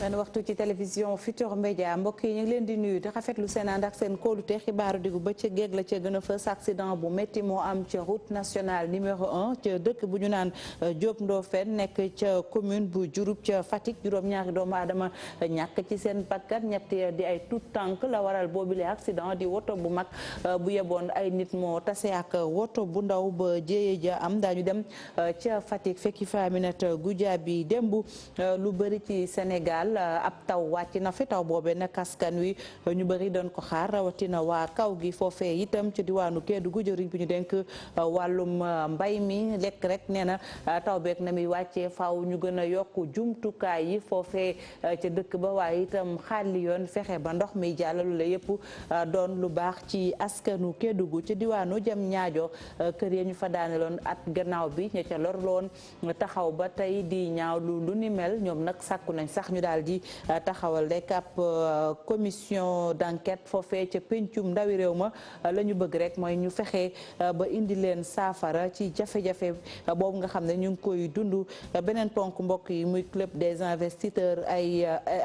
benn waxtu ci télévision Futurs Médias mbokk yi ñu ngi leen di nuyu di rafetlu seen ànd ak seen kóolute xibaaru diggu bëccëg géeg la ca gën a fës accident bu métti moo am ca route nationale numéro 1 ca dëkk bu ñu naan Diop Ndofène nekk ca commune bu Diouroup ca Fatick juróom-ñaari doomu aadama ñàkk ci seen bakkan ñett di ay tout tànk la waral boobile accident di woto bu mag bu yeboon ay nit moo tase ak woto bu ndaw ba jéye ja am daañu dem ca Fatick fekki fa Aminata Goudiaby démb lu bëri ci Sénégal ab taw wàcc na fi taw boobee nag askan wi ñu bëri doon ko xaar rawatina waa kaw gi foofee itam ci diwaanu Kédougou jëriñ bi ñu denk wàllum mbay mi lekk rek nee na taw beeg na muy wàccee faaw ñu gën a yokk jumtukaay yi foofee ca dëkk ba waaye itam xaali yoon fexe ba ndox mi jàllalu la yëpp doon lu baax ci askanu Kédougou ci diwaanu jam ñaajo kër ya ñu fa daaneloon at gannaaw bi ña ca lor loon taxaw ba tey di ñaaw lu ni mel ñoom nag sàkku nañ sax ñu daal di taxawal rek ab commission d'enquête foofee ca pencum ndawi réew ma la ñu bëgg rek mooy ñu fexe ba indi leen saafara ci jafe-jafe boobu nga xam ne ñu ngi koy dund beneen ponk mbokk yi muy club des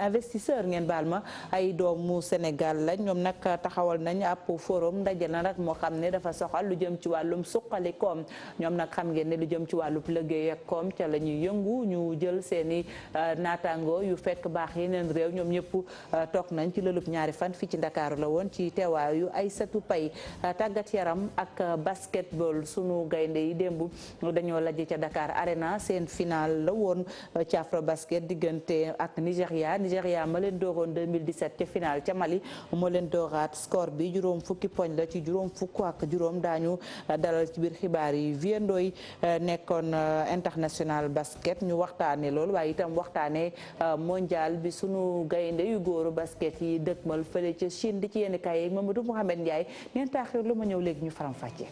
investisseurs ngeen baal ma ay doomu Sénégal lañ ñoom nag taxawal nañ ab forum ndaje la nag moo xam ne dafa soxal lu jëm ci wàllum suqali koom ñoom nag xam ngeen ne lu jëm ci wàllum liggéey ak koom ca la ñuy yëngu ñu jël seeni naataango yu fekk baax yeneen réew ñoom ñëpp toog nañ ci lëlub ñaari fan fii ci Ndakaaru la woon ci teewaayu Aïssatou Paye tàggat yaram ak basketball sunu gaynde yi démb dañoo lajj ca Dakar Arena seen final la woon ci Afro basket diggante ak Nigéria ma leen dooroon 2017 ca final ca Mali moo leen dooraat score bi juróom fukki poñ la ci juróom fukk ak juróom daañu dalal ci biir xibaar yi Viendooy nekkoon international basket ñu waxtaane lool waaye itam waxtaane mondial bi sunu gaynde yu góoru basket yi dëkkmal fële ca Chine di ci yenn kaay Mamadou Mouhamed Ndiaye neen taaxir lu ma ñëw léegi ñu faram fàcce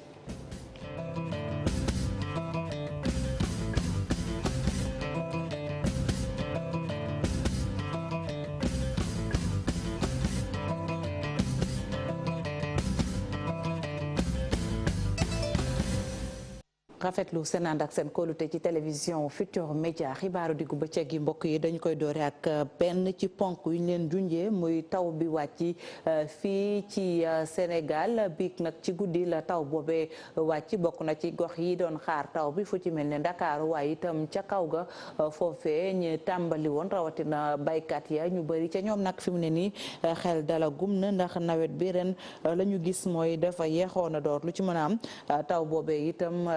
rafetlu seen ànd ak seen kóolute ci télévision Futurs Médias xibaaru diggu bëccëg yi mbokk yi dañu koy doore ak benn ci ponk yu ñu leen junjee muy taw bi wàcc fii ci Sénégal biig nag ci guddi la taw boobee wàcc bokk na ci gox yi doon xaar taw bi fu ci mel ne Dakar waaye itam ca kaw ga foofee ñu tàmbali woon rawatina baykat ya ñu bëri ca ñoom nag fi mu ne nii xel dala gum na ndax nawet bi ren la ñu gis mooy dafa yeexoon a door lu ci mën a am taw boobee itam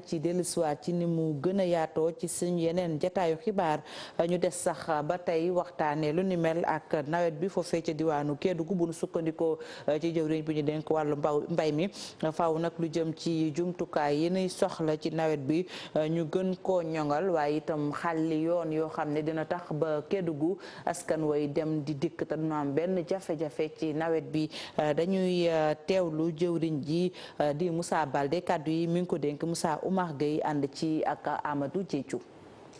ci dellusiwaat ci ni mu gën a yaatoo ci suñu yeneen jataayu xibaar ñu des sax ba tey waxtaanee lu ni mel ak nawet bi foofee ca diwaanu Kédougou bu nu sukkandikoo ci jëwriñ bi ñu dénk wàllu mbay mi faaw nag lu jëm ci jumtukaay yi ñuy soxla ci nawet bi ñu gën koo ñoŋal waaye itam xàlli yoon yoo xam ne dina tax ba Kédougou askan way dem di dikk te dina am benn jafe-jafe ci nawet bi dañuy teewlu jëwriñ ji di Moussa Baldé kàddu yi mi ngi ko dénk Moussa Oumar Gueye ànd ci ak Amadou Diédhiou.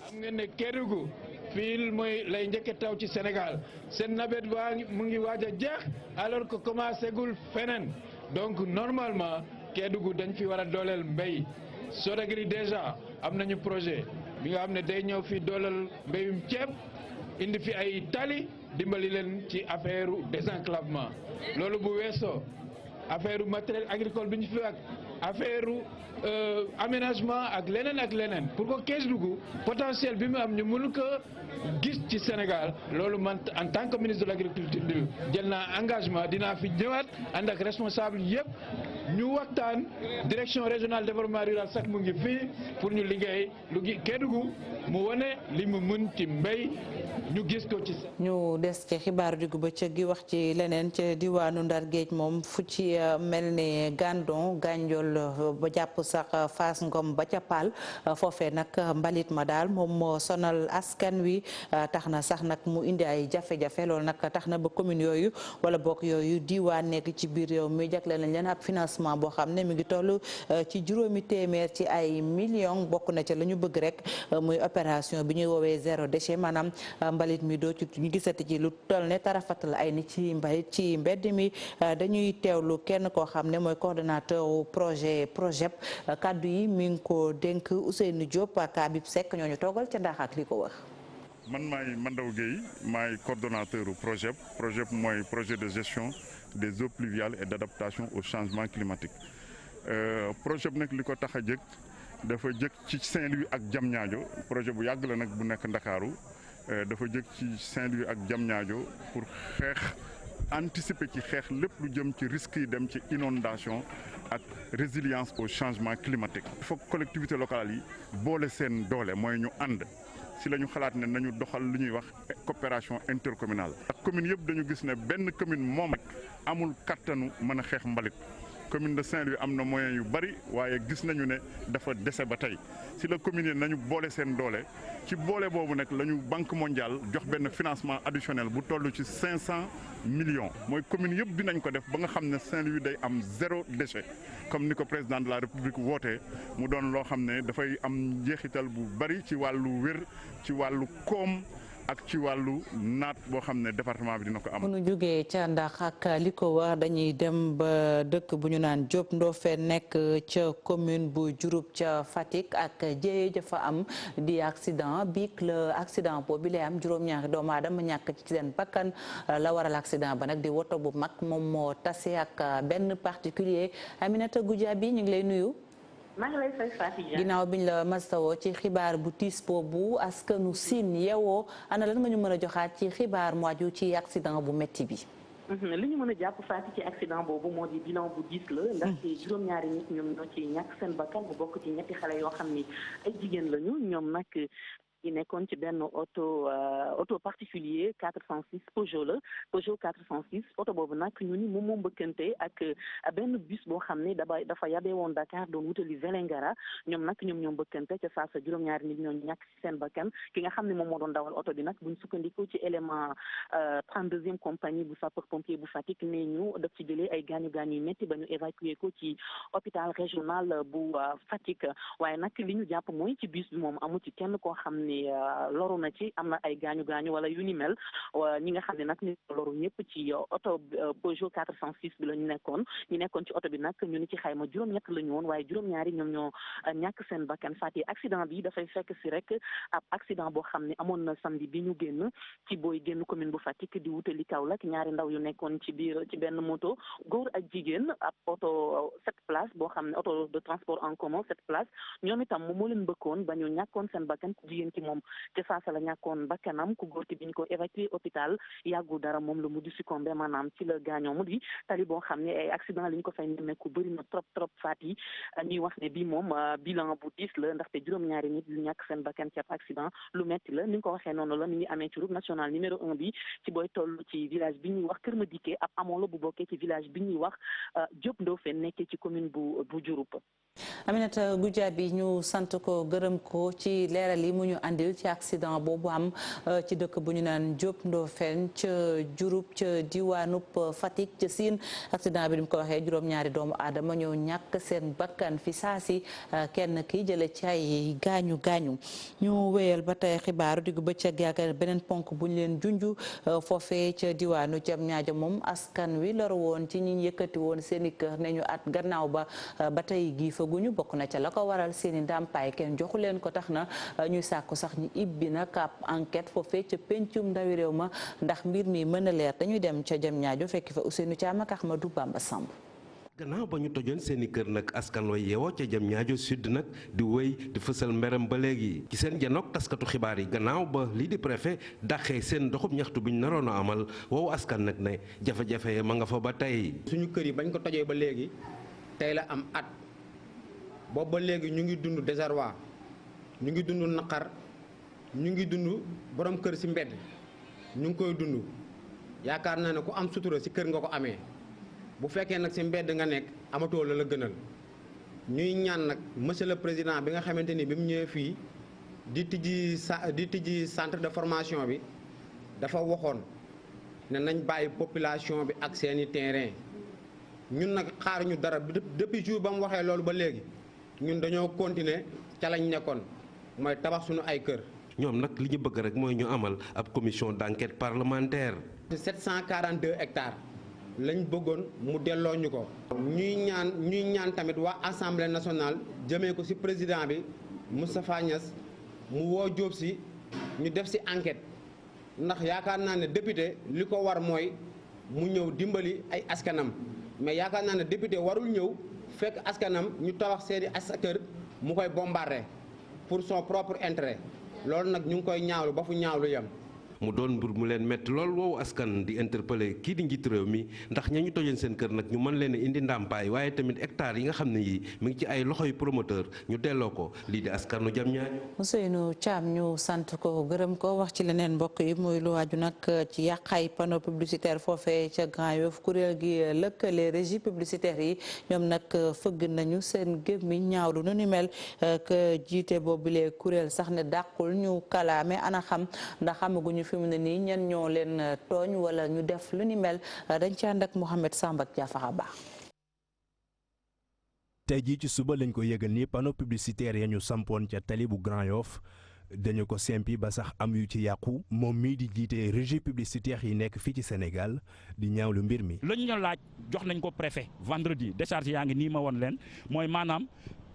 xam ngeen ne Kédougou fii mooy lay njëkk taw ci Sénégal seen nawet waa mu ngi waaj a jeex alors que commencé gul feneen donc normalement Kédougou dañ fi war a dooleel mbéy Sodagri déjà am nañu projet bi nga xam ne day ñëw fi dooleel mbéyum ceeb indi fi ay tali dimbali leen ci affaire désenclavement loolu bu weesoo affaire matériel agricole bi ñu fi ak affaire aménagement ak leneen pour que Kédougou potentiel bi mu am ñu mënu ko gis ci Sénégal loolu man en tant que ministre de l'agriculture jël naa engagement dinaa fi ñëwaat ànd ak responsable yëpp ñu waxtaan direction régionale développement rural sax mu ngi fii pour ñu liggéey lu Kédougou mu wane li mu mën ci mbéy ñu gis ko ci. ñu des ci xibaaru diggu bëccëg gi wax ci leneen ca diwaanu Ndar Géej moom fu ci mel ne Gandon Gandiol ba jàpp sax Fass Ngom ba ca Paal foofee nag mbalit ma daal moom moo sonal askan wi tax na sax nag mu indi ay jafe-jafe loolu nag tax na ba commune yooyu wala bokk yooyu diwaan nekk ci biir réew mi jagleel nañ leen ab financement boo xam ne mi ngi toll ci juróomi téeméer ci ay millions bokk na ca la ñu bëgg rek muy opération bi ñuy woowee zéro déchet maanaam mbalit mi doo ci ñu gisati ci lu toll ne tarafatal ay nit ci mbalit ci mbedd mi dañuy teewlu kenn koo xam ne mooy coordonnateur projet kaddu yi mi ngi ko dénk Ousseynou Diop ak Habib Seck ñooñu toogal ca ndax ak li ko wër. man maay Mandaw Gueye maay coordonnateur u projet mooy projet de gestion des eaux pluviales et d'adaptation au changement climatique projet bi nag li ko tax a jëkk dafa jëkk ci Saint-Louis ak Diamniadio projet bu yàgg la nag bu nekk Ndakaaru dafa jëkk ci Saint-Louis ak Diamniadio pour anticiper ci xeex lépp lu jëm ci risques yi dem ci inondation ak résilience au changement climatique. Il faut que collectivités locales yi boole seen doole mooy ñu ànd si la ñu xalaat ne nañu doxal lu ñuy wax coopération intercommunale. ak commune yëpp dañu gis ne benn commune moom amul kattanu mën a xeex mbalit. commune de Saint-Louis am na moyens yu bari waaye gis nañu ne dafa dese ba tey si la commune yi nañu boole seen doole ci boole boobu nag la ñu Banque mondiale jox benn financement additionnel bu toll ci 500 millions mooy commune yëpp dinañ ko def ba nga xam ne Saint-Louis day am 0 déchet comme ni ko président de la République wootee mu doon loo xam ne dafay am njeexital bu bari ci wàllu wér ci wàllu koom ak ci wàllu naat boo xam ne département bi dina ko am. bu nu jógee ca Ndax ak li ko war dañuy dem ba dëkk bu ñu naan Diop Ndofène nekk ca commune bu Diouroup ca Fatick ak jéye ja fa am di accident biig la accident boobu lay am juróom-ñaari doomu aadama ñàkk ci seen bakkan la waral accident ba nag di woto bu mag moom moo tase ak benn particulier Aminata Goudiaby ñu ngi lay nuyu. maa ngi lay fay Fatou Dia. ginnaaw biñ la mastawoo ci xibaar bu tiis boobu askanu Siin yeewoo ana lan nga ñu mën a joxaat ci xibaar mu aju ci accident bu metti bi. li ñu mën a jàpp Fatou ci accident boobu moo di bilan bu diis la. ndaxte juróom-ñaari nit ñoom ñoo ci ñàkk seen bakkan bu bokk ci ñetti xale yoo xam ni ay jigéen lañu ñoom nag. yi nekkoon ci benn auto particulier 406 Peugeot la Peugeot 406 oto boobu nag ñu ni moom moo mbëkkante ak benn bus boo xam ne dafa yabee woon Dakar doon wutali Vélingara ñoom nag ñoo mbëkkante ca saa sa juróom-ñaari nit ñoo ñàkk ci seen bakkan ki nga xam ne moom moo doon dawal oto bi nag buñ sukkandikoo ci élément 32e compagnie bu sapeur pompier bu Fatick ne ñu daf ci jëlee ay gaañu-gaañu yu métti ba ñu évacué ko ci hôpital régional bu Fatick waaye nag li ñu jàpp mooy ci bus bi moom amu ci kenn koo xam loru na ci am na ay gaañu-gaañu wala yu ni mel ñi nga xam ne nag ñu loru ñëpp ci oto Peugeot 406 bi la ñu nekkoon ci oto bi nag ñu ni ci xayma juróom-ñett la ñu woon waaye juróom-ñaari ñoom ñoo ñàkk seen bakkan fàtte accident bi dafay fekk si rek ab accident boo xam ne amoon na samedi bi ñu génn ci booy génn commune bu Fatick di wutali Kaolack ñaari ndaw yu nekkoon ci benn moto góor ak jigéen ab oto 7 places boo xam ne oto de transport en commun 7 places ñoom itam moo leen bëkkoon ba ñu ñàkkoon seen bakkan ku jigéen ki moom te saasa la ñàkkoon bakkanam ku góor ki bi ñu ko évacué hôpital yàggul dara moom la mujj succombé maanaam ci la gaañoo mu di tali boo xam ne ay accident li ñu ko fay nemmeeku bëri na trop faat yi ñuy wax ne bii moom bilan bu diis la ndaxte juróom-ñaari nit yu ñàkk seen bakkan ci ab accident lu metti la ni nga ko waxee noonu la mi ngi amee ci route nationale numéro 1 bi ci booy toll ci village bi ñuy wax Kër Madické ab amoon la bu bokkee ci village bi ñuy wax Diop Ndofène nekkee ci commune bu Diouroup. Aminata Goudiaby ñu sant ko gërëm ko ci leeral yi mu ñu andil ci accident boobu am ci dëkk bu ñu naan Diop Ndofène ca Diouroup ca diwaanub Fatick ca Sine accident bi ni mu ko waxee juróom-ñaari doomu aadama ñoo ñàkk seen bakkan fi saasi kenn ki jële ci ay gaañu ñu wéyal ba tey xibaaru diggu bëccëg ak beneen ponk bu ñu leen junju foofee ca diwaanu Diamniadio moom askan wi lor woon ci ñi yëkkati woon seen i kër ne ñu at gannaaw ba tey gi faguñu bokk na ca la ko waral seen i ndàmpaay kenn joxu leen ko tax na ñuy sàkku sax ñi ibbi nag ab enquête foofee ca pencum ndawi réew ma ndax mbir mi mën a leer dañuy dem ca Diamniadio fekk fa Ousseynou Thiam ak Ahmadou Bamba Samb. gannaaw ba ñu tojoon seeni kër nag askan wa yeewoo ca Diamniadio Sud nag di wéy di fësal meram ba léegi ci seen janook taskatu xibaar yi gannaaw ba lii di préfet dàqee seen doxub ñaxtu bi ñu naroon a amal woowu askan nag ne jafe-jafe ma nga fa ba tey. suñu kër yi bañ ko tojee ba léegi tey la am at boobu ba léegi ñu ngi dund désarroi ñu ngi dund naqar ñu ngi dund borom kër ci mbedd ñu ngi koy dund yaakaar naa ne ku am sutura ci kër nga ko amee. bu fekkee nag ci mbedd nga nekk amatoo la gënal ñuy ñaan nag monsieur le président bi nga xamante ni bi mu ñëwee fii di tijji centre de formation bi dafa waxoon ne nañ bàyyi population bi ak seeni terrain ñun nag xaaruñu dara depuis jour ba mu waxee loolu ba léegi ñun dañoo continuer ca lañ nekkoon mooy tabax suñu ay kër. ñoom nag li ñu bëgg rek mooy ñu amal ab commission d'enquête parlementaire. 742 hectares. lañ bëggoon mu delloo ñu ko. ñuy ñaan tamit waa assemblée nationale jëmee ko ci président bi Moustapha Niasse mu woo Diop Sy ñu def ci enquête ndax yaakaar naa ne député li ko war mooy mu ñëw dimbali ay askanam mais yaakaar naa ne député warul ñëw fekk askanam ñu tabax seeni kër mu koy bombardé pour son propre intérêt loolu nag ñu ngi koy ñaawlu ba fu ñaawlu yem. mu doon mbir mu leen métti lool woowu askan di interpeller kii di njiit réew mi ndax ña ñu tojoon seen kër nag ñu mën leen a indi ndàmpaay waaye tamit hectares yi nga xam ne yi mi ngi ci ay loxoy promoteur ñu delloo ko lii di askanu Diamniadio. Ousseynou Thiam ñu sant ko gërëm ko wax ci leneen mbokk yi muy lu waaju nag ci yàqay panneau publicitaire foofee ca Grand Yoff kuréel gi lëkkale régie publicitaire yi ñoom nag fëgg nañu seen gémmiñ ñaawlu nu ni mel que jiite boobule kuréel sax ne dàqul ñu kalaame ana xam ndax xamaguñu fi mu ne nii ñen ñoo leen tooñ wala ñu def lu ni mel dañ ci ànd ak Mohamed Samba ak Diafara Ba. tey jii ci suba lañ ko yëgal ni panneau publicitaire ya ñu sampoon ca tali bu Grand Yoff dañu ko sempi ba sax am yu ci yàqu moom mii di jiite régie publicitaire yi nekk fii ci Sénégal di ñaawlu mbir mi. lañ ñu laaj jox nañ ko préfet vendredi décharge yaa ngi nii ma woon leen mooy maanaam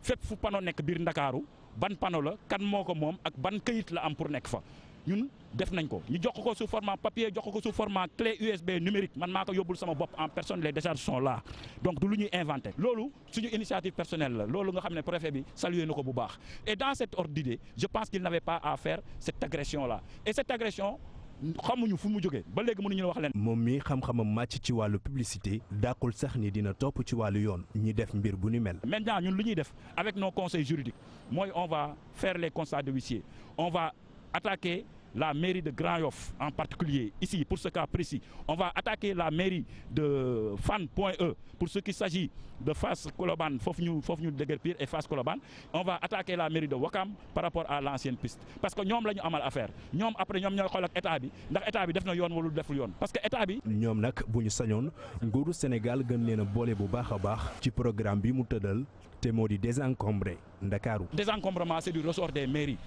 fépp fu panneau nekk biir Ndakaaru ban panneau la kan moo ko moom ak ban këyit la am pour nekk fa. ñun def nañ ko ñu jox ko sous format papier jox ko sous format clé USB numérique man maa ko yóbbul sama bopp en personne les décharges sont là donc du lu ñuy inventé loolu suñu initiative personnelle la loolu nga xam ne préfet bi salué na ko bu baax et dans cet ordre d'idée je pense qu'il n'avait pas à faire cette agression là et cette agression xamuñu fu mu jógee ba léegi mënuñu wax leen. moom mi xam-xamam màcc ci wàllu publicité dàqul sax ni dina topp ci wàllu yoon ñi def mbir bu ni mel. maintenant ñun lu ñuy def avec nos conseils juridiques mooy on va faire les constats de huissier on va attaquer la mairie de Grand Yoff en particulier ici pour ce cas précis on va attaquer la mairie de Fann.E pour ce qui s'agit de Fass Colobane foofu ñu déguerpir et Fass Colobane on va attaquer la mairie de Ouakam par rapport à l'ancienne piste parce que ñoom la ñu amal affaire ñoom après ñoom ñooy xool ak état bi ndax état bi def na yoon wala deful yoon parce que état bi. ñoom nag bu ñu sañoon nguuru Sénégal gën leen a boole bu baax a baax ci programme bi mu tëddal te moo di désencombrer Ndakaaru. Désencombrement c'est du ressort des mairies.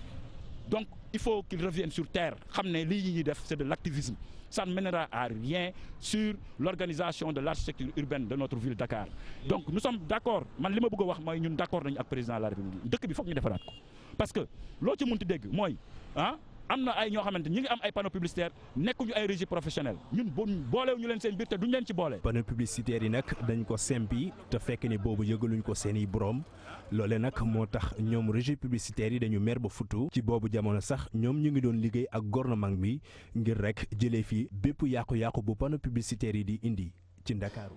Donc il faut qu'ils reviennent sur terre xam ne lii ñuy def c'est de l'activisme ça ne mènera à rien sur l'organisation de l'architecture urbaine de notre ville Dakar donc nous sommes d'accord man li ma bëgg a wax mooy ñun d'accord nañu ak président de la République dëkk bi foog ñu defaraat ko parce que loo ci mënti dégg mooy am na ay ñoo xamante ñi ngi am ay panneaux publicitaires nekkuñu ay régie professionnelle ñun boolewu ñu leen seen biir te duñ leen ci boole. panneaux publicitaires yi nag dañ ko sempi te fekk ni boobu yëgaluñ ko seeni borom loole nag moo tax ñoom régie publicitaires yi dañu mer ba futu ci boobu jamono sax ñoom ñu ngi doon liggéey ak gouvernement bi ngir rek jëlee fi bépp yàqu-yàqu bu panneaux publicitaires yi di indi.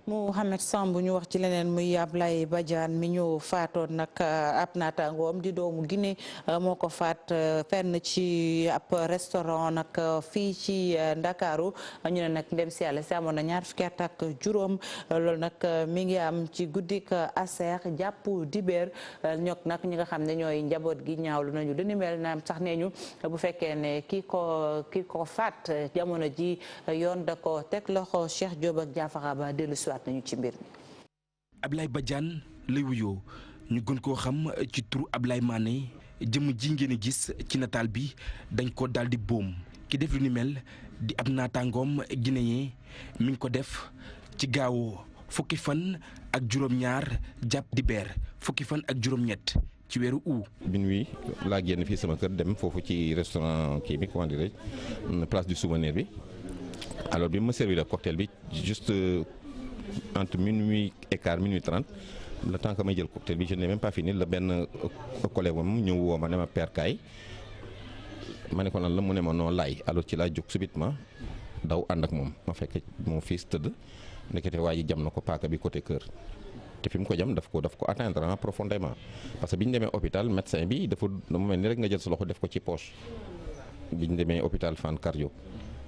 Mohamed Samb ñu wax ci leneen muy Ablaye Badiane mi ñu faatoon nag ab naataangoom di doomu Guinée moo ko faat fenn ci ab restaurant nag fii ci Ndakaaru ñu ne nag ndem si yàlla si amoon na 20 fukki at ak juróom loolu nag mi ngi am ci guddik aser jàpp dibeer ñok nag ñi nga xam ne ñooy njaboot gi ñaawlu nañu lu ni mel naam sax nee ñu bu fekkee ne ki ko faat jamono ji yoon da ko teg loxo Cheikh Diop ak Diafara Ba dellu siwaat nañu ci mbir mi. Ablaye Badiane lay wuyoo ñu gën koo xam ci turu Ablaye Mané jëmm ji ngeen gis ci nataal bi dañ ko daal di boom ki def lu ni mel di ab naataangoom guinéen mi ngi ko def ci gaawu fukki fan ak juróom-ñaar jàpp dibeer fukki fan ak juróom-ñett ci weeru août. minuit laa génn fii sama kër dem foofu ci restaurant kii bi comment dirais-je place du souvenir bi. alors bi ma servi le cocktail bi juste entre minuit et quart minuit 30 le temps que may jël cocktail bi je n'ai même pas fini la benn collègue moom ñëw woo ma ne ma père kaay ma ne ko lan la mu ne ma noo laay alors ci laa jóg subitement daw ànd ak moom ma fekk mon fils tëdd ndekete waa ji jam na ko paaka bi côté cœur te fi mu ko jam daf ko atteindre profondément parce que bi ñu demee hôpital médecin bi dafa mel ni rek nga jël sa loxo def ko ci poche bi ñu demee hôpital Fann cardio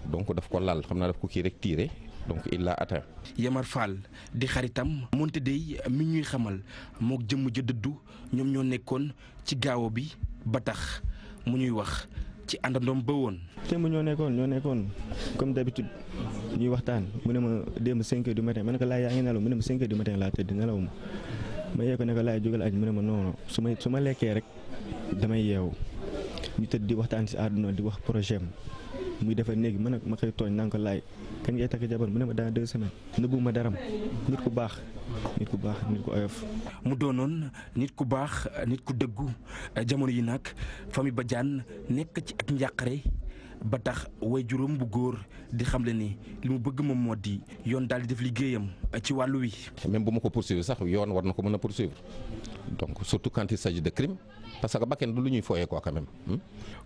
donc daf ko laal xam naa daf ko kii rek tiré donc il l'a atteint. Yamar Fall di xaritam moonte day mi ñuy xamal mook jëmm ja dëddu ñoom ñoo nekkoon ci gaawo bi ba tax mu ñuy wax ci àndandoom ba woon. démb ñoo nekkoon comme d'habitude ñuy waxtaan mu ne ma démb 5 heures du matin ma ne ko laay yaa ngi nelaw mu ne ma 5 heures du matin laa tëdd nelaw ma yee ko ne ko laay jógal aj mu ne ma non su ma lekkee rek damay yeewu ñu tëdd di waxtaan si àdduna di wax projet am muy defar néegi ma koy tooñ naan ko laay kañ ngay takk jabar mu ne ma dans 2 semaines nëbbu ma daram nit ku baax nit ku oyof. mu doonoon nit ku baax nit ku dëggu jamono yi nag famille Badiane nekk ci ak njàqare ba tax waajuram bu góor di xamle ni li mu bëgg moom moo di yoon daal di def liggéeyam ci wàllu wi. même bu ma ko poursuivre sax yoon war na ko mën a poursuivre donc surtout quand il s'agit de crime parce que bakken du lu ñuy fooyee quoi quand même.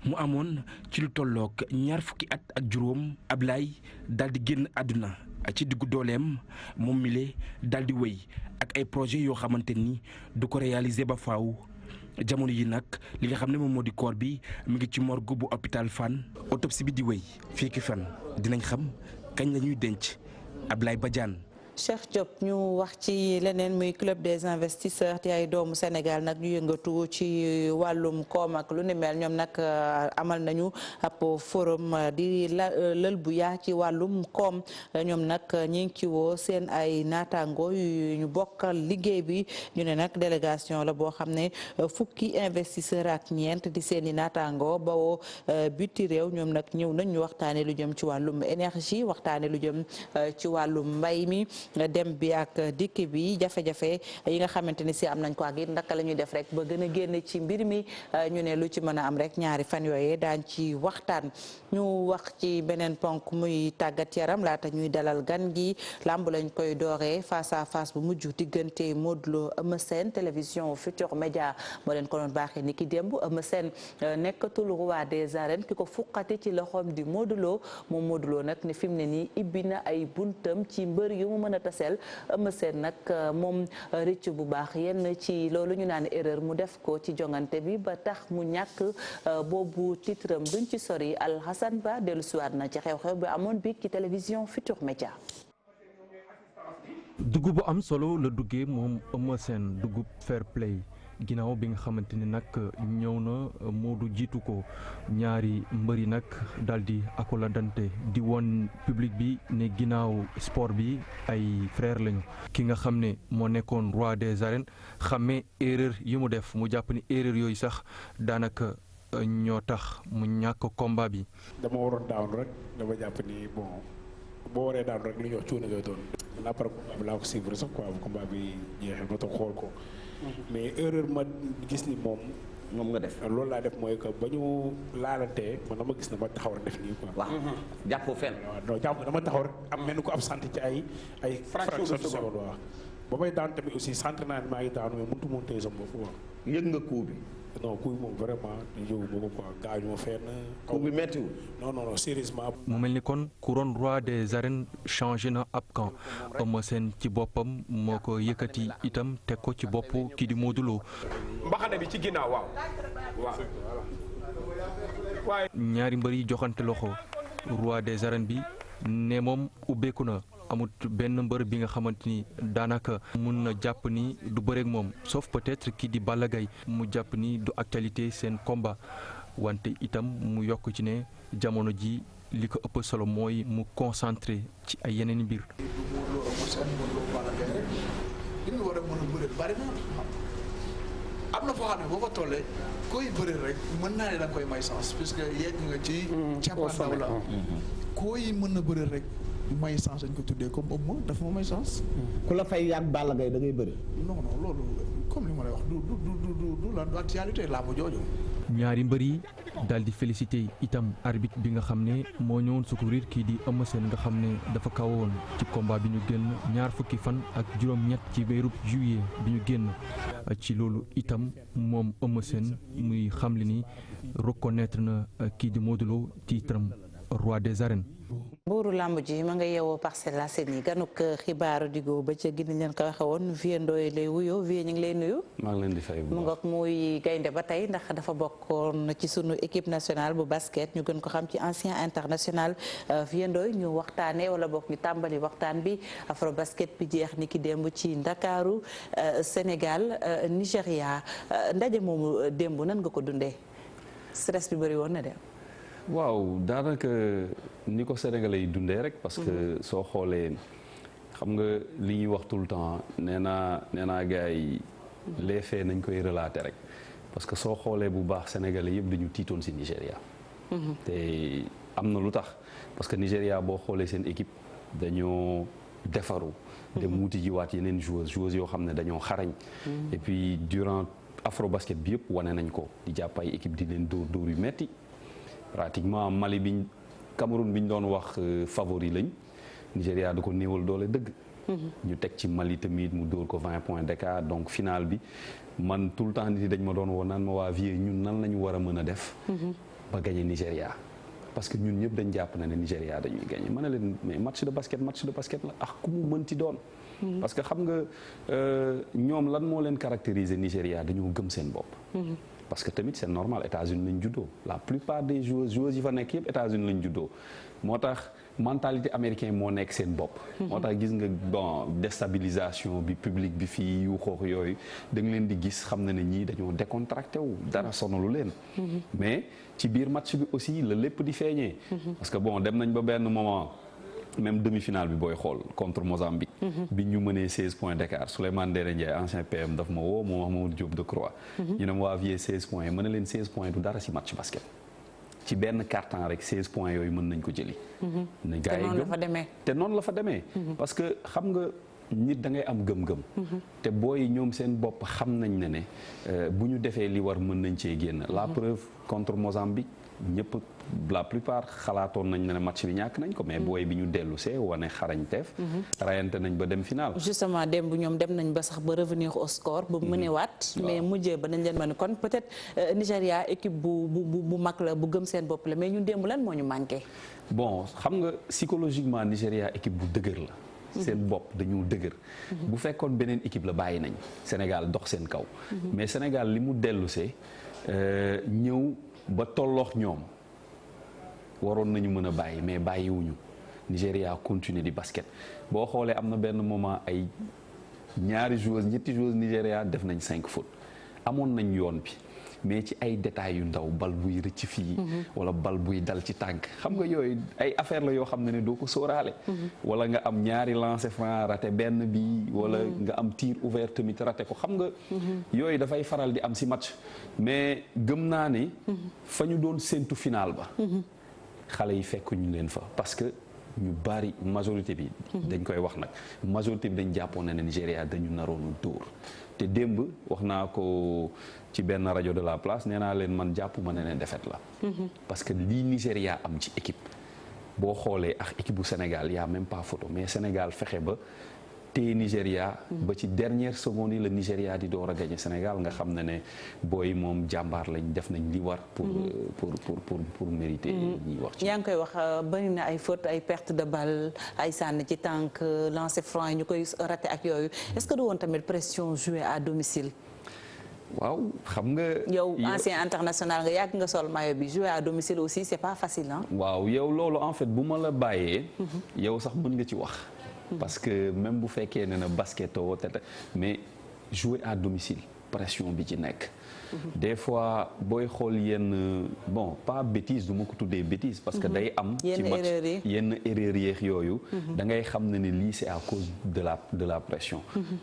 mu amoon ci lu tolloog 20 at ak juróom Ablaye daal di génn àdduna ci diggu dooleem moom mile daal di wéy ak ay projets yoo xamante ni du ko réaliser ba faaw. jamono yi nag li nga xam ne moom moo di corps bi mu ngi ci morgue bu hôpital Fann autopsie bi di wéy fii ki fan dinañ xam kañ la ñuy denc Ablaye Badiane. Cheikh Diop ñu wax ci leneen muy club des investisseurs te ay doomu Sénégal nag ñu yëngatu ci wàllum koom ak lu ni mel ñoom nag amal nañu ab forum di lël bu yaa ci wàllum koom ñoom nag ñi ngi ci woo seen ay naataango yu ñu bokkal liggéey bi ñu ne nag délégation la boo xam ne fukki investisseur ak ñeent di seen i naataango bawoo biti réew ñoom nag ñëw nañ ñu waxtaane lu jëm ci wàllum énergie waxtaane lu jëm ci wàllum mbay mi dem bi ak dikk bi jafe-jafe yi nga xamante ni si am nañ ko ak it ndaka la ñuy def rek ba gën a génn ci mbir mi ñu ne lu ci mën a am rek ñaari fan yooyee daañ ci waxtaan ñu wax ci beneen ponk muy tàggat yaram laata ñuy dalal gan gi làmb lañ koy dooree face à face bu mujj diggante Modou Lo Eumeu Sène télévision Futur Média moo leen ko doon baaxee ni ki démb Eumeu Sène nekkatul roi des arènes ki ko fuqati ci loxoom di Modou Lo moom Modou Lo nag ne fi mu ne nii ibbi na ay buntam ci mbër yu mu mën a taseel Eumeu Sène nag moom rëcc bu baax yenn ci loolu ñu naan erreur mu def ko ci jongante bi ba tax mu ñàkk boobu titram duñ ci sori Alhassane Ba dellu siwaat na ci xew-xew bi amoon bi ci télévision Futur Média. dugub bu am solo la duggee moom Eumeu Sène dugub fair play ginnaaw bi nga xamante ni nag ñëw na Modou jiitu ko ñaari mbëri nag daal di accoladante di woon public bi ne ginnaaw sport bi ay frère lañu ki nga xam ne moo nekkoon roi des arènes xamee erreur yi mu def mu jàpp ni erreur yooyu sax daanaka ñoo tax mu ñàkk combat bi. dama waroon daanu rek dama jàpp ni bon boo waree daanu rek lu ñuy wax cuune ngay doon. après combat bi laa ko suivre sax quoi combat bi jeexee ba toog xool ko. mais erreur ma gis ni moom nga def loolu laa def mooy que ba ñu laalantee man dama gis ne ma taxaw rek def nii quoi. waaw jàppoo fenn. waaw non jàpp dama taxaw rek am mel ni ko absenté ci ay fraction de seconde waaw. ba may daan tamit aussi sant naa ne maa ngi daanu mais mënut moo téye sama bopp quoi. yëg nga coup bi. non coup bi moom vraiment yëgu ma ko quoi gaañu ma fenn. coup bi méttiwul. non sérieusement. mu mel ni kon couronne roi des arènes changé na ab camp Eumeu Sène ci boppam moo ko yëkkati itam teg ko ci bopp kii di Modou Lo. mbaxane bi ci ginnaaw waaw. ñaari mbër yi joxante loxo roi des arènes bi ne moom ubbeeku na. amut benn mbër bi nga xamante ni daanaka mun na jàpp ni du bëreek moom sauf peut-être kii di Balla Gaye mu jàpp ni du actualité seen combat wante itam mu yokk ci ne jamono ji li ko ëpp solo mooy mu concentré ci ay yeneen mbir. am na foo xam ne boo ko tollee koy bëri rek mën naa ne da nga koy may sens puisque yegg nga ci cappaandaw la koy mën na bëri rek may sens dañ ko tuddee comme ëpp dafa ma may sens. ku la fay yàgg Balla Gaye da ngay bëri. non loolu comme li ma lay wax du la actualité làmb jooju. ñaari mbër yi daal di félicité itam arbitre bi nga xam ne moo ñëwoon secourir kii di Eumeu Sène nga xam ne dafa kawoon ci combat bi ñu génn ñaar fukki fan ak juróom-ñett ci weeru juillet bi ñu génn ci loolu itam moom Eumeu Sène muy xamle ni reconnaître na kii di Modou Lo titram roi des arènes. buuru làmb ji ma nga yeewoo Parcelles Assainies ganuk xibaaru diggu ba ca gini leen ko waxe woon Vieux Ndoye lay wuyoo Vieux ñu ngi lay nuyu. maa ngi leen di fay mu ngoog muy gaynde ba tey ndax dafa bokkoon ci sunu équipe nationale bu basket ñu gën ko xam ci ancien international Vieux Ndoye ñu waxtaanee wala boog ñu tàmbali waxtaan bi afro basket bi jeex ni ki démb ci Ndakaaru Sénégal Nigéria ndaje moomu démb nan nga ko dundee stress bi bëri woon na de. waaw daanaka ni ko Sénégalais yi dundee rek parce que soo xoolee xam nga li ñuy wax tout le temps nee naa gars yi les faits nañ koy relater rek parce que soo xoolee bu baax Sénégalais yëpp dañu tiitoon ci Nigéria te am na lu tax parce que Nigéria boo xoolee seen équipe dañoo defaru dem wuti jiwaat yeneen joueuses yoo xam ne dañoo xarañ et puis durant Afrobasket bi yëpp wane nañ ko di jàpp ay équipe di leen dóor yu metti pratiquement Mali biñ Cameroun biñ doon wax favori lañ Nigéria da ko néewal doole dëgg ñu teg ci Mali tamit mu dóor ko 20 points d'écart donc final bi man tout le temps nit yi dañ ma doon woo naan ma waa vie ñun nan la ñu war a mën a def ba gagner Nigéria parce que ñun ñëpp dañ jàpp na ne Nigéria dañuy gagner mën na leen mais match de basket la ak ku mu mënti doon parce que xam nga ñoom lan moo leen caractériser Nigéria dañoo gëm seen bopp parce que tamit c'est normal États-Unis lañ juddoo la plupart des joueuses yi fa nekk yëpp États-Unis lañ juddoo moo tax mentalité américain moo nekk seen bopp moo tax gis nga bon déstabilisation bi public bi fii yu xoox yooyu da nga leen di gis xam na ne ñii dañoo décontracté wu dara sonalu leen mais ci biir match bi aussi la lépp di feeñee parce que bon dem nañ ba benn moment même demi-finale bi booy xool contre Mozambique bi ñu mënee 16 points d'écart Souleymane Ndéné Ndiaye ancien PM daf ma woo moo wax Mamadou Diop Decroix ñu ne ma waa vie 16 points yi mën na leen 16 points du dara ci match basket ci benn carton rek 16 points yooyu mën nañ ko jëli na gars yi te noonu la fa demee parce que xam nga nit da ngay am gëm-gëm te booy ñoom seen bopp xam nañ ne bu ñu defee li war mën nañ cee génn la preuve contre Mozambique ñëpp la plupart xalaatoon nañ ne match bi ñàkk nañ ko mais booy bi ñu dellu see wane xarañteef rayante nañ ba dem final justement démb ñoom dem nañ ba sax ba revenir au score ba mënewaat mais mujjee ba nañ leen mën kon peut-être Nigéria équipe bu mag la bu gëm seen bopp la mais ñun démb lan moo ñu manqué bon xam nga psychologiquement Nigéria équipe bu dëgër la seen bopp dañu dëgër bu fekkoon beneen équipe la bàyyi nañ Sénégal dox seen kaw mais Sénégal li mu dellu see ñëw ba tolloox ñoom waroon nañu mën a bàyyi mais bàyyiwuñu Nigéria continue di basket boo xoolee am na benn moment ay ñetti joueuses Nigéria def nañ 5 fautes amoon nañ yoon bi mais ci ay détails yu ndaw bal buy rëcc fii wala bal buy dal ci tànk xam nga yooyu ay affaire la yoo xam ne doo ko sóoraale wala nga am ñaari lancer franc raté benn bi wala nga am tir ouvert tamit raté ko xam nga yooyu dafay faral di am si match mais gëm naa ne fa ñu doon séntu final ba xale yi fekk ñu leen fa parce que ñu bari majorité bi dañ koy wax nag majorité bi dañ jàppoon ne Nigéria dañu naroon dóor te démb wax naa ko ci benn rajo de la place nee naa leen man jàpp ma ne défaite la parce que lii Nigéria am ci équipe boo xoolee ak équipe bu Sénégal y a même pas photo mais Sénégal fexe ba téye Nigéria ba ci dernière seconde yi la Nigéria di door a gagné Sénégal nga xam ne booy moom jàmbaar lañ def nañ li war pour mériter ñuy wax ci yaa ngi koy wax bari na ay faute ay perte de balle ay sànni ci tànk lancer franc yi ñu koy raté ak yooyu est-ce que du woon tamit pression jouée à domicile waaw xam nga yow ancien international nga yàgg nga sol maillot bi jouer à domicile aussi c'est pas facile hein waaw yow loolu en fait bu ma la bàyyee yow sax mën nga ci wax parce que même bu fekkee ne na basketoo tete mais jouer à domicile pression bi ci nekk des fois booy xool yenn bon pas bêtise du ma ko tuddee bêtise parce que day am ci match yenn erreur yeex yooyu da ngay xam ne lii c'est à cause de la pression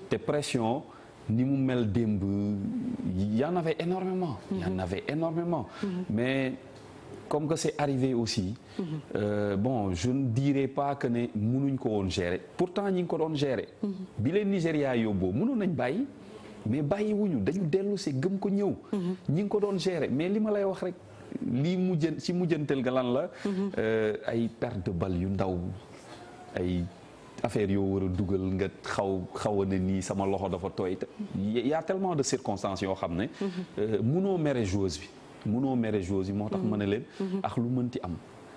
te pression ni mu mel démb y en avait énormément mais comme que c'est arrivé aussi bon je ne dirais pas que ne mënuñ ko woon gérer pourtant ñi ngi ko doon gérer bi leen Nigéria yóbboo mënoon nañ bàyyi mais bàyyiwuñu dañu dellu si gëm ko ñëw ñi ngi ko doon gérer mais li ma lay wax rek lii ci mujjantel ga lan la ay perte de balle yu ndaw ay affaire yoo war a dugal nga xaw a ne nii sama loxo dafa tooy y a tellement de circonstances yoo xam ne munoo mere joueuse bi moo tax ma ne leen ak lu mënti am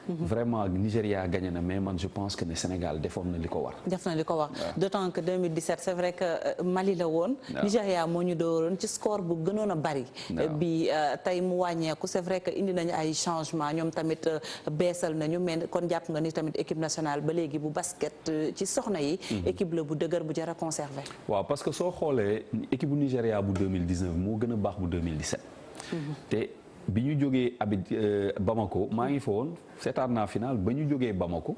vraiment Nigéria gagné na mais man je pense que ne Sénégal defoon na li ko war. d'autant que 2017 c'est vrai que Mali la woon. Nigéria moo ñu dooroon ci score bu gënoon a bari. bi tey mu wàññeeku c'est vrai que indi nañu ay changements ñoom tamit beesal nañu mais kon jàpp nga ni tamit équipe nationale ba léegi bu basket ci soxna yi. équipe la bu dëgër bu jar a conserver. waaw parce que soo xoolee équipe bu Nigéria bu 2019 moo gën a baax bu 2017. te bi ñu jógee Bamako maa ngi fa woon seetaan naa final ba ñu jógee Bamako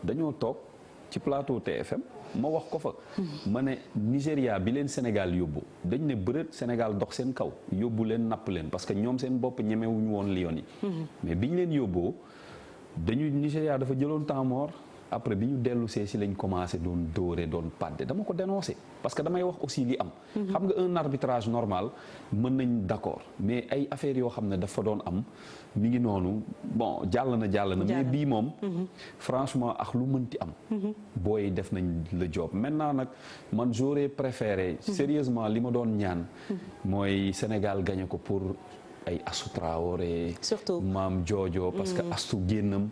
dañoo toog ci plateau TFM ma wax ko fa ma ne Nigéria bi leen Sénégal yóbbu dañ ne bërët Sénégal dox seen kaw yóbbu leen napp leen parce que ñoom seen bopp ñemewuñu woon Lions yi mais bi ñu leen yóbboo Nigéria dafa jëloon temps mort après bi ñu dellu see si lañ commencé doon dóore doon padde dama ko dénoncé parce que damay wax aussi li am. xam nga un arbitrage normal mën nañ d'accord mais ay affaires yoo xam ne dafa doon am mi ngi noonu bon jàll na mais bii moom. franchement ak lu mënti am. booy def nañ le job maintenant nag man j'aurais préféré. sérieusement li ma doon ñaan. mooy Sénégal gagné ko pour. ay Astou Traoré surtout maam Jojo parce que Astou génnam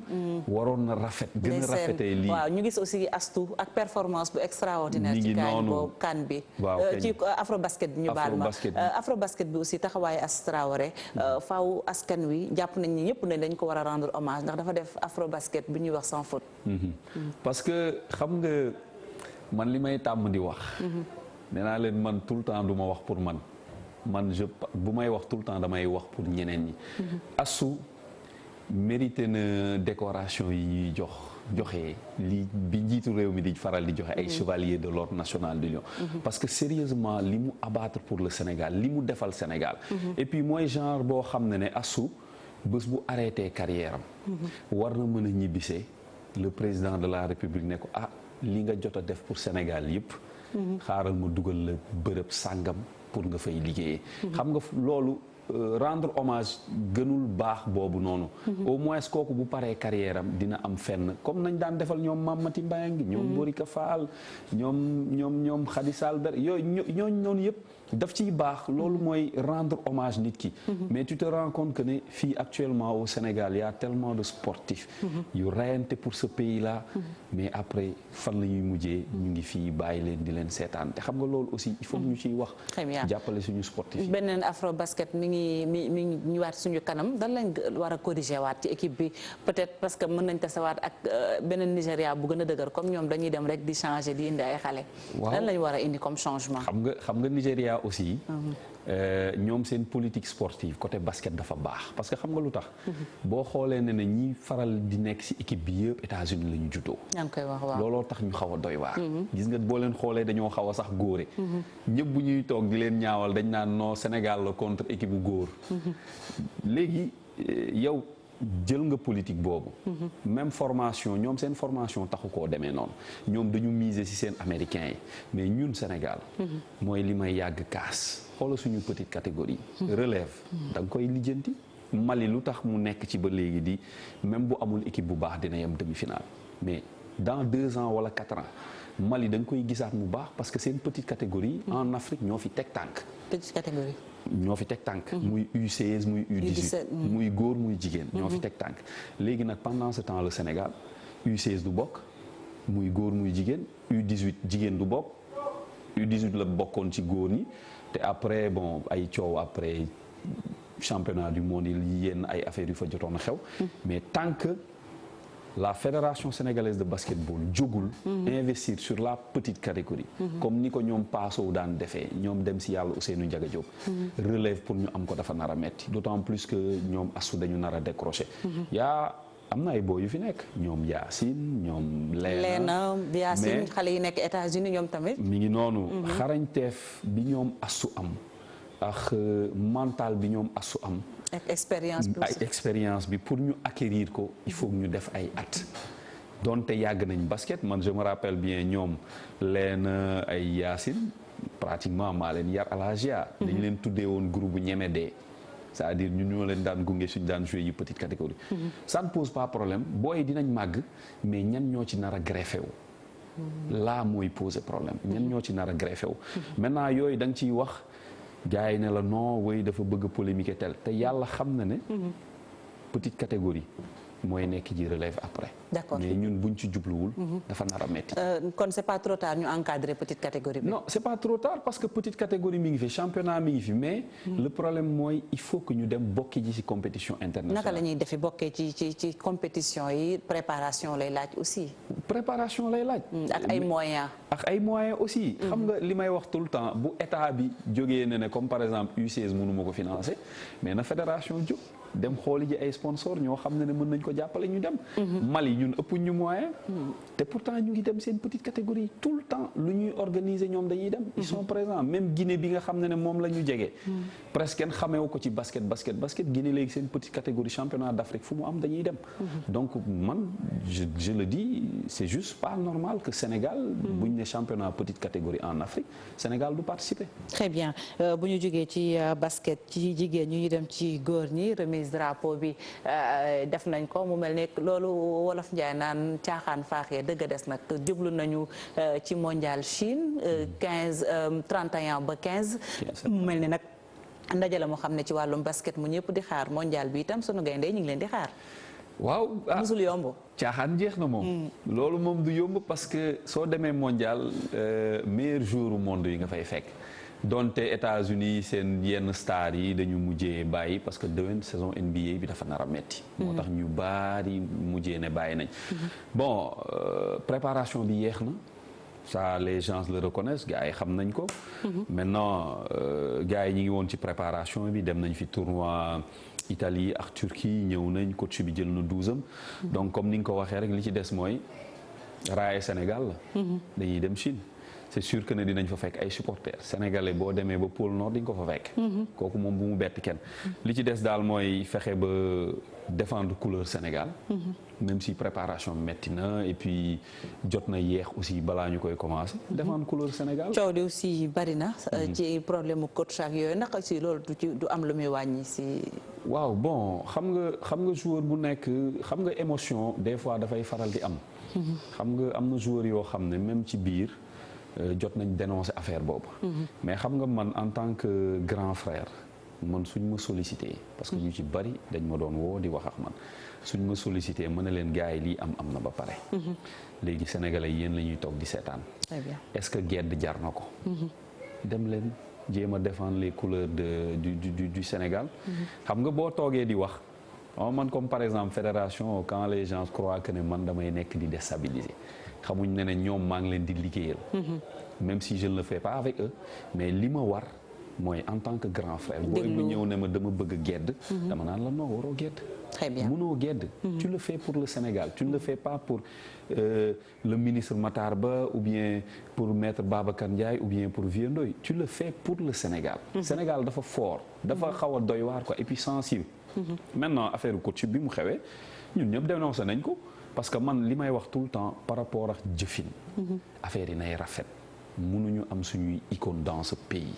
waroon na rafet gën a rafetee lii waaw ñu gis aussi Astou ak performance bu extraordinaire ci kan bi ci Afrobasket bi ñu baal ma Afrobasket bi aussi taxawaayu Astou Traoré faaw askan wi jàpp nañ ni ñëpp ne dañ ko war a rendre hommage ndax dafa def Afrobasket bi ñuy wax sans faute parce que xam nga man li may tàmm di wax nee naa leen man tout le temps du ma wax pour man bu may wax tout le temps damay wax pour ñeneen ñi. Astou mérité na décoration yi ñuy joxe li bi njiitu réew mi di faral di joxe ay chevalier de l'ordre national du Lion. parce que sérieusement li mu abattre pour le Sénégal li mu defal Sénégal. et puis mooy genre boo xam ne Astou bés bu arrêté carrière am. war na mën a ñibbisee le président de la République ne ko li nga jot a def pour Sénégal yëpp. xaaral ma dugal la bërëb sàngam. pour nga fay liggéeyee. xam nga loolu rendre hommage gënul baax boobu noonu. au moins kooku bu paree carrière am dina am fenn comme nañ daan defal ñoom Mamati Mbayang ñoom Borika Fall ñoom Khady Salber yooyu ñooñu noonu yëpp daf ciy baax loolu mooy rendre hommage nit ki. mais tu te rends compte que ne fii actuellement au Sénégal y a tellement de sportifs. yu rayante pour ce pays là. mais après fan la ñuy mujjee ñu ngi fii bàyyi leen di leen seetaan te xam nga loolu aussi il faut ñu ciy wax. jàppale suñu sportif yi. beneen Afrobasket mi ngi ñëwaat suñu kanam dan lañ war a corriger waat ci équipe bi peut-être parce que mën nañ tasewaat ak beneen Nigéria bu gën a dëgër comme ñoom dañuy dem rek di changer di indi ay xale. dan lañ war a indi comme changement. xam nga Nigéria aussi. ñoom seen politique sportive côté basket dafa baax parce que xam nga lu tax. boo xoolee ne ñi faral di nekk ci équipe bi yëpp États-Unis la ñu juddoo. yaa ngi koy wax waaw looloo tax ñu xaw a doy waar. gis nga boo leen xoolee dañoo xaw a sax góore. ñëpp bu ñuy toog di leen ñaawal dañ naan non Sénégal la contre équipe bu góor. léegi yow jël nga politique boobu. même formation ñoom seen formation taxu koo demee noonu ñoom dañu miser ci seen américains yi mais ñun Sénégal. mooy li may yàgg kaas. xoolal suñu petite catégorie. relève da nga koy lijjanti. Mali lu tax mu nekk ci ba léegi di même bu amul équipe bu baax dina yem demi-finale mais dans 2 ans wala 4 ans Mali da nga koy gisaat mu baax parce que seen petite catégorie. en Afrique ñoo fi teg tànk. petite catégorie. ñoo fi teg tànk. muy U16 muy U18. muy góor muy jigéen. ñoo fi teg tànk léegi nag pendant ce temps le Sénégal U16 du bokk muy góor muy jigéen U18 jigéen du bokk U18 la bokkoon ci góor ñi. te après bon ay coow après championnat du monde yi yenn ay affaires yu fa jotoon a xew. mais tant que la fédération sénégalaise de basketball jógul. investir sur la petite catégorie. comme ni ko ñoom Paasow daan defee ñoom dem si yàlla Ousseynou Ndiaga Diop. relève pour ñu am ko dafa nar a metti d'autant plus que ñoom Astou dañu nar a décrocher. am na ay boo yu fi nekk ñoom Yacine ñoom. Leena Yacine xale yi nekk États-Unis ñoom tamit. mi ngi noonu. xarañteef bi ñoom Astou am ak mental bi ñoom Astou am. ak expérience bi pour ñu acquérir ko il faut ñu def ay at. donte yàgg nañ basket man je me rappelle bien ñoom Leena ay Yacine pratiquement maa leen yar à la GIA. dañ leen tuddee woon groupe bu ñeme dee. c'est-à-dire ñun ñoo leen daan gunge suñu daan jouer yu petite catégorie. ça ne pose pas problème booy dinañ màgg mais ñan ñoo ci nar a greffé wu. là mooy poser problème ñan ñoo ci nar a greffé wu. maintenant yooyu da nga ciy wax gars yi ne la non way dafa bëgg a polémique tel te yàlla xam na ne. petite catégorie mooy nekk ji relève après. d'accord mais ñun buñ ci jubluwul. dafa nar a metti. kon c'est pas trop tard ñu encadrer petite catégorie bi. non c'est pas trop tard parce que petite catégorie mi ngi fi championnat mi ngi fi mais. le problème mooy il faut que ñu dem bokki ji ci compétition internationale. naka la ñuy defi bokkee ci compétition yi préparation lay laaj aussi. préparation lay laaj. ak ay moyens. ak ay moyens aussi. xam nga li may wax tout le temps bu état bi jógee ne comme par exemple U16 mënu ma ko financer mais na fédération jóg dem xooli ji ay sponsors ñoo xam ne mën nañ ko ko jàppale ñu dem. Mali ñun ëpp ñu moyen. te pourtant ñu ngi dem seen petite catégorie tout le temps lu ñuy organiser ñoom dañuy dem. ils sont présents même Guinée bi nga xam ne moom la ñu jege. presque kenn xameewu ko ci basket Guinée léegi seen petite catégorie championnat d'Afrique fu mu am dañuy dem. donc man je le dis c'est juste pas normal que Sénégal. bu ñu ne championnat petite catégorie en Afrique Sénégal du participer. très bien bu ñu jógee ci basket ci jigéen ñu dem ci góor ñi remise drapeau bi def nañ ko mu mel ne loolu wolof Njaay naan caaxaan faaxee dëgg des nag jublu nañu ci mondial Chine 31 ba 15 mu mel ne nag ndaje la moo xam ne ci wàllum basket mu ñëpp di xaar mondial bi itam sunu gaynde ñu ngi leen di xaar. waaw musul yomb. caaxaan jeex na moom. loolu moom du yomb parce que soo demee mondial meilleur joueur au monde yi nga fay fekk. donte États-Unis seen yenn stars yi dañu mujjee bàyyi parce que déwén saison NBA bi dafa nar a metti moo tax ñu baari mujjee ne bàyyi nañ. bon préparation bi yeex na ça les gens le reconnaissent gars yi xam nañ ko. maintenant gars yi ñu ngi woon ci préparation bi dem nañ fi tournoi Italie ak Turquie ñëw nañ coach bi jël na 12am. donc comme ni nga ko waxee rek li ci des mooy raaye Sénégal la. dañuy dem Chine. c'est sûr que ne dinañ fa fekk ay supporters sénégalais boo demee ba pôle nord di nga ko fa fekk. kooku moom bu mu bett kenn. li ci des daal mooy fexe ba défendre couleur Sénégal. même si préparation metti na et puis jot na yeex aussi balaa ñu koy commencer. défendre couleur Sénégal. coow li aussi bari na. ci problème mu coach ak yooyu naka si loolu du am lu muy wàññi si. waaw bon xam nga joueur bu nekk xam nga émotion des fois dafay faral di am. xam nga am na joueur yoo xam ne même ci biir. jot nañ dénoncer affaire boobu. mais xam nga man en tant que grand frère man suñ ma sollicité parce que ñu ci bari dañ ma doon woo di wax ak man suñ ma sollicité mën na leen gars yi lii am na ba pare. léegi sénégalais yéen la ñuy toog di seetaan. très bien est-ce que gedd jar na ko. dem leen jéem a défendre les couleurs du Sénégal. xam nga boo toogee di wax man comme par exemple fédération quand les gens croient que ne man damay nekk di déstabiliser. xamuñ ne ñoom maa ngi leen di liggéeyal. même si je ne le fais pas avec eux mais li ma war mooy en tant que grand frère. booy bu ñëw ne ma dama bëgg a gedd. dama naan la non waroo gedd. très bien mënoo gedd. tu le fais pour le Sénégal tu ne le fais pas pour le ministre Matar Ba ou bien pour maître Babacar Ndiaye ou bien pour Vieux Ndoye tu le fais pour le Sénégal. Sénégal dafa fort. dafa xaw a doy waar quoi et puis sensible. maintenant affaire coach bi mu xewee ñun ñëpp dénoncé nañ ko. parce que man li may wax tout le temps par rapport ak jëfin. affaire yi nay rafet. mënuñu am suñuy icône dans ce pays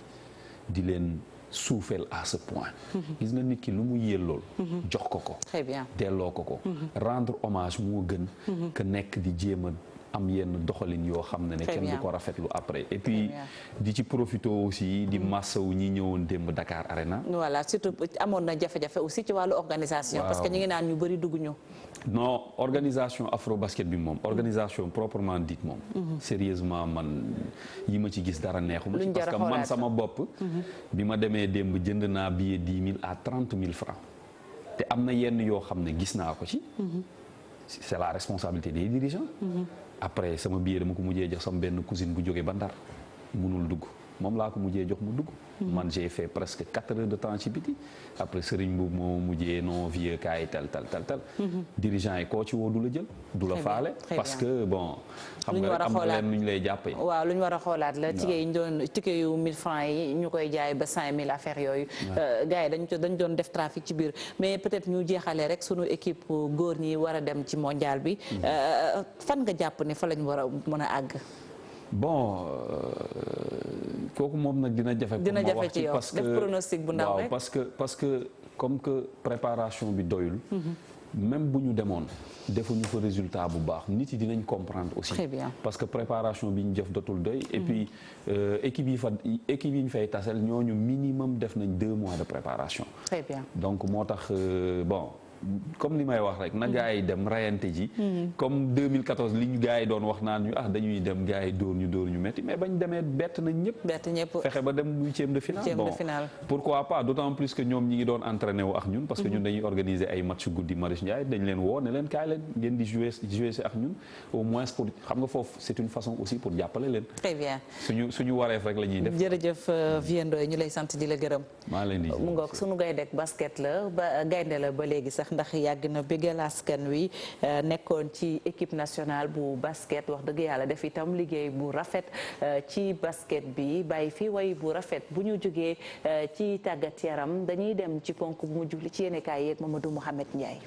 di leen suufeel à ce point. gis nga nit ki lu mu yellool. jox ko ko. très bien delloo ko ko. rendre hommage moo gën. que nekk di jéem a am yenn doxalin yoo xam ne kenn du ko rafetlu après et puis di ci profité aussi di massawu ñi ñëwoon démb Dakar Arena. voilà surtout amoon na jafe-jafe aussi ci wàllu organisation. parce que ñu ngi naan ñu bëri dugg ñu. non organisation afro basket bi moom organisation proprement dite moom. sérieusement man yi ma ci gis dara neexuma ci parce que man sama bopp. bi ma demee démb jënd naa billet 10 000 à 30 000 francs te am na yenn yoo xam ne gis naa ko ci. c'est la responsabilité des dirigeants. après sama billet dama ko mujjee jox sama benn cousine bu jógee ba Ndar mënul dugg moom laa ko mujjee jox mu dugg. man j'ai fait presque 4 heures de temps ci biti après Serigne boobu moo mujjee non vieux kaay tel. dirigeant yi koo ci woo du la jël. du la faale parce que bon. xam nga rek am na leen nu ñu lay jàppee. waaw lu ñu war a xoolaat la ticket yi ñu doon ticket yu 1000 francs yi ñu koy jaay ba 5000 affaires yooyu. gars yi dañ doon def trafic ci biir mais peut-être ñu jeexalee rek sunu équipe góor ñi war a dem ci mondial bi. fan nga jàpp ne fa lañ war a mën a àgg. bon kooku moom nag dina jafe. dina jafe ci yow def pronostic bu ndaw rek parce que comme que préparation bi doyul. même bu ñu demoon defuñu fa résultat bu baax nit yi dinañ comprendre aussi. très bien parce que préparation bi ñu jëf dotul doy. et puis équipe yi ñu fay tasel ñooñu minimum def nañ 2 mois de préparation. très bien donc moo tax bon. comme li may wax rek na gars yi dem rayante ji. comme 2014 li ñu gars yi doon wax naan ñu dañuy dem gars yi dóor ñu métti mais bañ demee bett nañ ñëpp. fexe ba dem 8e de finale. bon pourquoi pas d'autant plus que ñoom ñi ngi doon entraîné wu ak ñun. parce que ñun dañuy organiser ay match guddi Marius Ndiaye dañ leen woo ne leen kaay leen ngeen di jouer si ak ñun au moins pour xam nga foofu c'est une façon aussi pour jàppale leen. très bien suñu wareef rek la ñuy def. jërëjëf Vieux Ndoye ñu lay sant di la gërëm. maa leen di mu ngoog sunu gaynde basket la ba gaynde la ba léegi sax ndax yàgg na bégal askan wi nekkoon ci équipe nationale bu basket wax dëgg yàlla def itam liggéey bu rafet ci basket bi bàyyi fi way bu rafet bu ñu jógee ci tàggat yaram dañuy dem ci ponk bu mujj li ci yéenekaay yeeg Mamadou Mouhamed Ndiaye.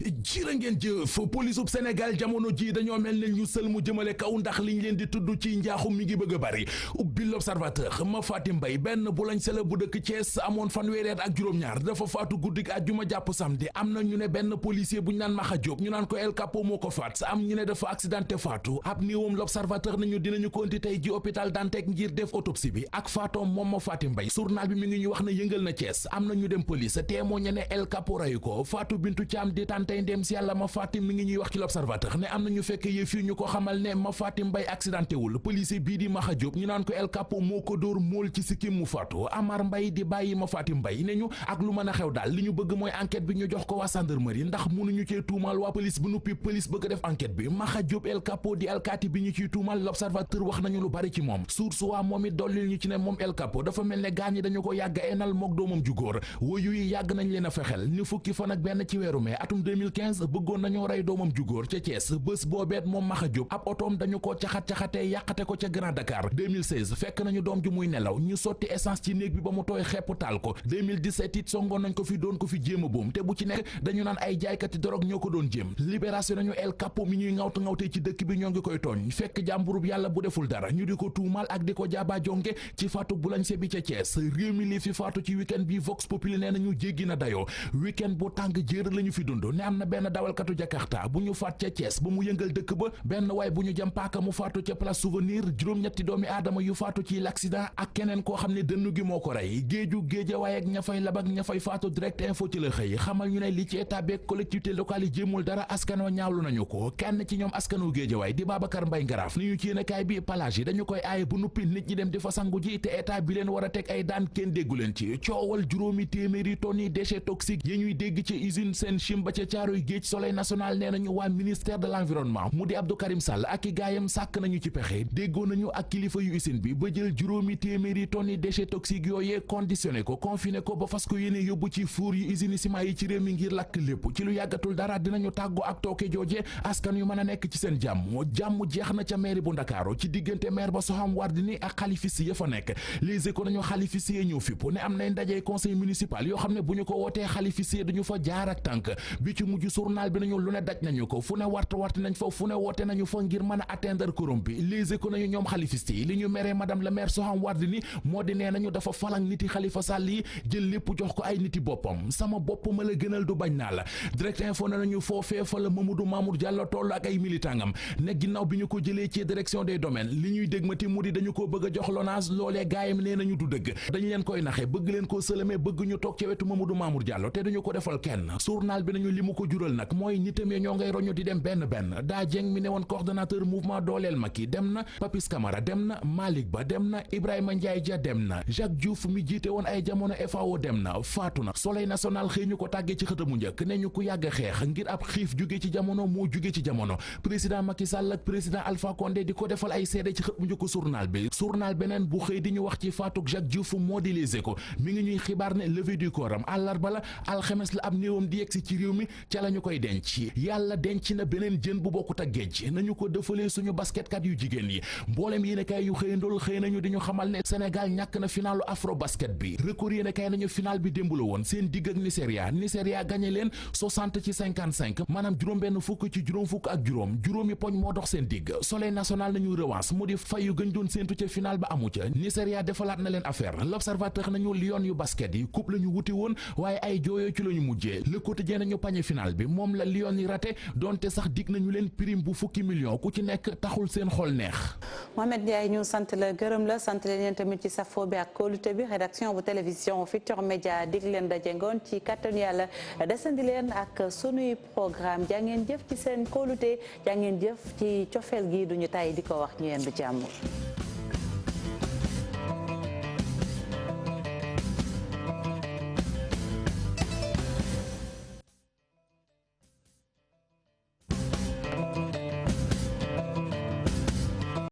jërë ngeen jëf police Sénégal jamono ji dañoo mel ne ñu sël mu jëmale kaw ndax liñ leen di tudd ci njaaxum mi ngi bëgg a bari ubbi l'Observateur ma Fatim Mbaye benn bu lañ sela bu dëkk Thiès amoon fanweeri at ak juróom-ñaar dafa faatu guddik àjjuma jàpp samedi am na ñu ne benn policier bu ñu naan Maxa Diop ñu naan ko El Capo moo ko faat am ñu ne dafa accidenté faatu ab néewam l'Observateur nañu dinañu ko indi tey ji hôpital Dantec ngir def autopsie bi ak faatoom moom ma Fatim Mbaye journal bi mi ngi ñu wax ne yëngal na Thiès am na ñu dem police témoigné ne El Capo rayu ko faatu Bintu Thiam di tey ndem si yàlla ma Fatim mi ngi ñuy wax ci l'Observateur ne am na ñu fekk yëf yi ñu ko xamal ne ma Fatim Mbaye accidenté wul policier bii di Maxa Diop ñu naan ko El Capo moo ko dóor mool ci sikkim mu faatu Amar Mbaye di bàyyi ma Fatim Mbaye ne ñu ak lu mën a xew daal li ñu bëgg mooy enquête bi ñu jox ko waa gendarmerie ndax mënuñu cee tuumal waa police bu nuppi police bëgg def enquête bi Maxa Diop El Capo di alkaati bi ñu ciy tuumal l'Observateur wax nañu lu bari ci moom source waa moom it dollil ñu ci ne moom El Capo dafa mel ne gaañ ñi dañu ko yàgg enal mook doomam ju góor woyu yi yàgg nañ leen a fexel ni fukki fan ak benn ci weeru mai atum 2015 bëggoon nañoo rey doomam ju góor ca Thiès bés boobeet moom Maxa Diop ab otoom dañu ko caxat-caxatee yàqate ko ca Grand Dakar 2016 fekk nañu doom ju muy nelaw ñu sotti essence ci néeg bi ba mu tooy xepp taal ko 2017 it songoon nañ ko fi doon ko fi jéem a boom te bu ci nekk dañu naan ay jaaykati dorog ñoo ko doon jéem libération nañu El Capo mi ñuy ngawte ci dëkk bi ñoo ngi koy tooñ fekk jàmburub yàlla bu deful dara ñu di ko tuumal ak di ko jaaba jonge ci faatu bulañse bi ca Thiès réew mi lii fi faatu ci week-end bi Vox Populi nee nañu jéggi na dayoo week-end bu tàng jër lañu fi dund ne am na benn dawalkatu Jakarta bu ñu faat ca Thiès ba mu yëngal dëkk ba benn waay bu ñu jëm paaka mu faatu ca place souvenir juróom-ñetti doomi aadama yu faatu ci l'accident ak keneen koo xam ne dënnu gi moo ko rey géeju Géejawaay ak ña fay lab ak ña fay faatu direct info ci la xëy xamal ñu ne li ci état beeg collectivité locale yi jéemul dara askanoo ñaawlu nañu ko kenn ci ñoom askanu Géejawaay di Babacar Mbaye Ngaraaf ni ñu ci yéenekaay bi plage yi dañu koy aaye bu nuppi nit ñi dem di fa sangu ji te état bi leen war a teg ay daan kenn déggu leen ci coowal juróomi téeméeri tonnes yi déchets toxiques yi ñuy dégg ci usine seen chim ba ca Caaroy Géej Soleil national nee nañu waa ministère de l'environnement mu di Abdou Karim Sall ak i gaayam sàkk nañu ci pexe déggoo nañu ak kilifa yu usine bi ba jël juróomi téeméeri tonnes yi déchets toxiques yooyee conditionné ko confiné ko ba fas ko yéene yóbbu ci four yu usine ciment yi ci réew mi ngir lakk lépp ci lu yàggatul dara dinañu tàggoo ak tooke jooje askan yu mën a nekk ci seen jàmm jeex na ca mairie bu Ndakaaru ci diggante maire ba Soham Wardini ak xalifis ya fa nekk Les Échos nañu xalifis yi ñëw fipp ne am nay ndajey conseil municipal yoo xam ne bu ñu ko wootee xalifis yi dañu fa jaar ak tànk bi ci mujj journal bi nañu lu ne daj nañu ko fu ne wart nañ fa fu ne woote nañu fa ngir mën a atteindre quorum bi Les Échos nañu ñoom xalifiste yi li ñu meree madame la maire Soham Wardini moo di nee nañu dafa falang niti Khalifa Sall yi jël lépp jox ko ay niti boppam sama bopp ma la gënal du bañ naa la direct info nañu foofee fa la Mamadou Mamour Diallo toll ak ay militangam ne ginnaaw bi ñu ko jëlee ci direction des domaines li ñuy dégmati mu di dañu ko bëgg a jox LONASE loolee gaayam nee nañu du dëgg dañu leen koy naxe bëgg leen koo sëlëmee bëgg ñu toog ci wetu Mamadou Mamour Diallo te duñu ko defal kenn journal bi nañu li mu ko jural nag mooy nitam ya ñoo ngay roñu di dem benn daa jeng mi ne woon coordonnateur mouvement dooleel Macky dem na Papis Camara dem na Malick Ba dem na Ibrahima Ndiaye Dia dem na Jacques Diouf mi jiite woon ay jamono FAO dem na faatu na Soleil national xëy ñu ko tàggee ci xëtamu njëkk ne ñu ku yàgg xeex ngir ab xiif jóge ci jamono moo jóge ci jamono président Macky Sall ak président Alpha Condé di ko defal ay seede ci xët mu njëkk journal bi journal beneen bu xëy di ñu wax ci faatuk Jacques Diouf moo di Les Échos mi ngi ñuy xibaar ne levée du corps am àllarba la alxames la ab néewam di yegsi ci réew mi ca la ñu koy denc yàlla denc na beneen jën bu bokkut ak géej nañu ko dëfalee suñu basketkat yu jigéen yi mboolem yéenekaay yu xëyandool xëy nañu di ñu xamal ne Sénégal ñàkk na finalu afro basket bi record yéenekaay nañu final bi démb la woon seen digg ak Nigeria gagné leen 60-55 maanaam juróom-benn fukk ci juróom fukk ak juróomi poñ moo dox seen digg Soleil national nañu revanche mu di fayu gën doon séentu ca final ba amu ca Nigeria defalaat na leen affaire l'observateur nañu lion yu basket yi coupe la ñu wuti woon waaye ay jooyoo ci la ñu mujjee le quotidien nañu pañe final bi moom la lion yi raté donte sax dig nañu leen prime bu fukki million ku ci nekk taxul seen xol neex. Mohamed Ndiaye ñu sant la gërëm la sant leen tamit ci safo bi ak kóolute bi rédaction bu télévision Futurs Médias dig leen daje ngoon ci kattanu yàlla desandi leen ak sunuy programme jaa ngeen jëf ci seen kóolute jaa ngeen jëf ci cofeel gi duñu tay di ko wax ñu yendu jàmm.